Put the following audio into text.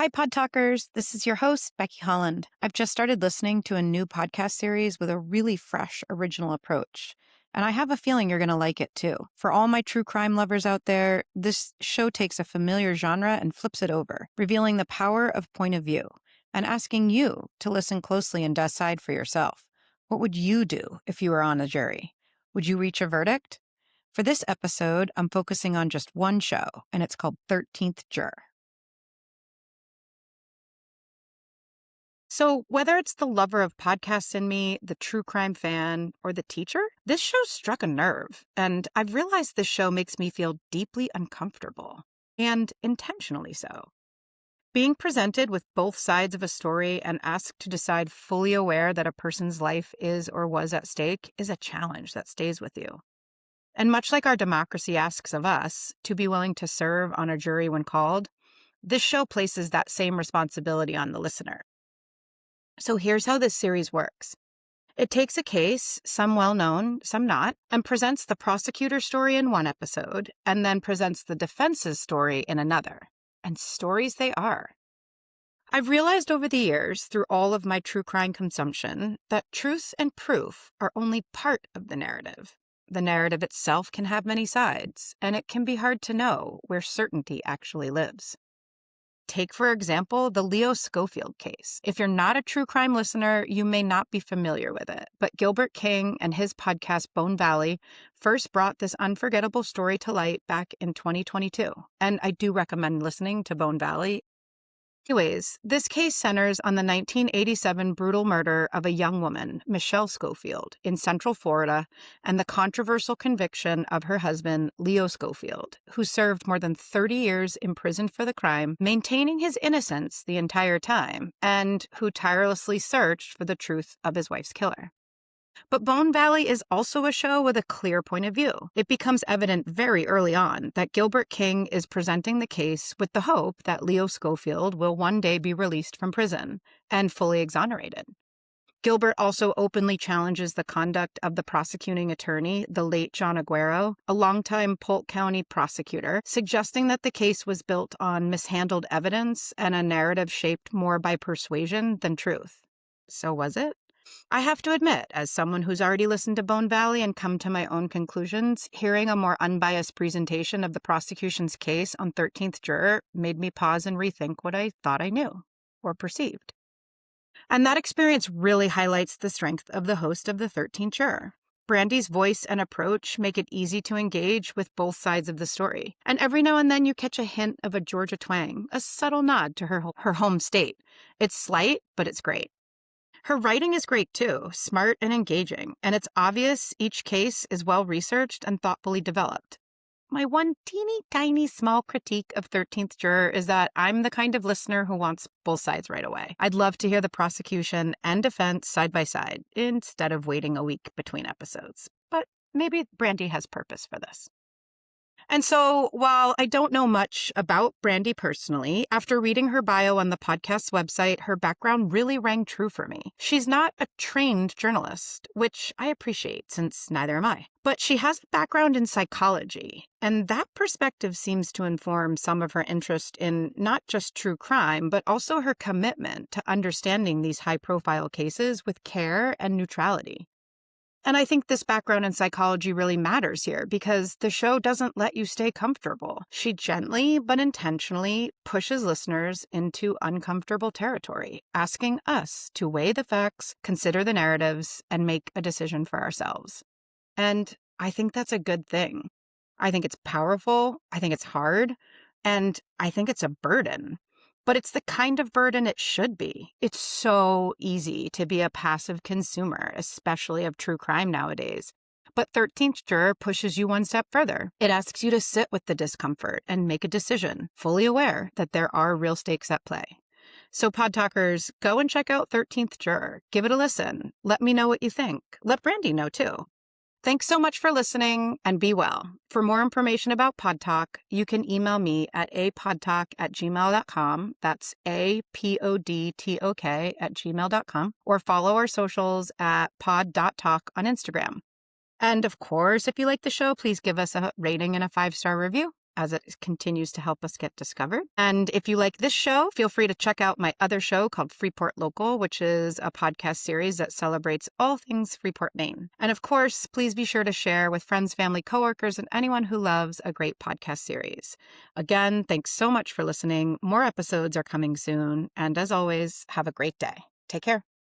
Hi, Pod Talkers. This is your host, Becky Holland. I've just started listening to a new podcast series with a really fresh, original approach. And I have a feeling you're going to like it too. For all my true crime lovers out there, this show takes a familiar genre and flips it over, revealing the power of point of view and asking you to listen closely and decide for yourself. What would you do if you were on a jury? Would you reach a verdict? For this episode, I'm focusing on just one show, and it's called 13th Juror. So, whether it's the lover of podcasts in me, the true crime fan, or the teacher, this show struck a nerve. And I've realized this show makes me feel deeply uncomfortable, and intentionally so. Being presented with both sides of a story and asked to decide fully aware that a person's life is or was at stake is a challenge that stays with you. And much like our democracy asks of us to be willing to serve on a jury when called, this show places that same responsibility on the listener. So here's how this series works. It takes a case, some well-known, some not, and presents the prosecutor's story in one episode, and then presents the defense's story in another. And stories they are. I've realized over the years, through all of my true crime consumption, that truth and proof are only part of the narrative. The narrative itself can have many sides, and it can be hard to know where certainty actually lives. Take, for example, the Leo Schofield case. If you're not a true crime listener, you may not be familiar with it. But Gilbert King and his podcast Bone Valley first brought this unforgettable story to light back in 2022. And I do recommend listening to Bone Valley. Anyways, this case centers on the 1987 brutal murder of a young woman, Michelle Schofield, in Central Florida, and the controversial conviction of her husband, Leo Schofield, who served more than 30 years imprisoned for the crime, maintaining his innocence the entire time, and who tirelessly searched for the truth of his wife's killer. But Bone Valley is also a show with a clear point of view. It becomes evident very early on that Gilbert King is presenting the case with the hope that Leo Schofield will one day be released from prison and fully exonerated. Gilbert also openly challenges the conduct of the prosecuting attorney, the late John Aguero, a longtime Polk County prosecutor, suggesting that the case was built on mishandled evidence and a narrative shaped more by persuasion than truth. So was it? I have to admit, as someone who's already listened to Bone Valley and come to my own conclusions, hearing a more unbiased presentation of the prosecution's case on 13th Juror made me pause and rethink what I thought I knew or perceived. And that experience really highlights the strength of the host of the 13th Juror. Brandy's voice and approach make it easy to engage with both sides of the story. And every now and then you catch a hint of a Georgia twang, a subtle nod to her home state. It's slight, but it's great. Her writing is great too, smart and engaging, and it's obvious each case is well-researched and thoughtfully developed. My one teeny tiny small critique of 13th Juror is that I'm the kind of listener who wants both sides right away. I'd love to hear the prosecution and defense side by side instead of waiting a week between episodes. But maybe Brandy has purpose for this. And so, while I don't know much about Brandy personally, after reading her bio on the podcast's website, her background really rang true for me. She's not a trained journalist, which I appreciate since neither am I. But she has a background in psychology, and that perspective seems to inform some of her interest in not just true crime, but also her commitment to understanding these high-profile cases with care and neutrality. And I think this background in psychology really matters here because the show doesn't let you stay comfortable. She gently but intentionally pushes listeners into uncomfortable territory, asking us to weigh the facts, consider the narratives, and make a decision for ourselves. And I think that's a good thing. I think it's powerful, I think it's hard, and I think it's a burden. But it's the kind of burden it should be. It's so easy to be a passive consumer, especially of true crime nowadays. But 13th Juror pushes you one step further. It asks you to sit with the discomfort and make a decision, fully aware that there are real stakes at play. So Pod Talkers, go and check out 13th Juror. Give it a listen. Let me know what you think. Let Brandy know too. Thanks so much for listening, and be well. For more information about Pod Talk, you can email me at apodtalk@gmail.com. That's apodtok@gmail.com, or follow our socials at pod.talk on Instagram. And of course, if you like the show, please give us a rating and a 5-star review. as it continues to help us get discovered. And if you like this show, feel free to check out my other show called Freeport Local, which is a podcast series that celebrates all things Freeport, Maine. And of course, please be sure to share with friends, family, coworkers, and anyone who loves a great podcast series. Again, thanks so much for listening. More episodes are coming soon. And as always, have a great day. Take care.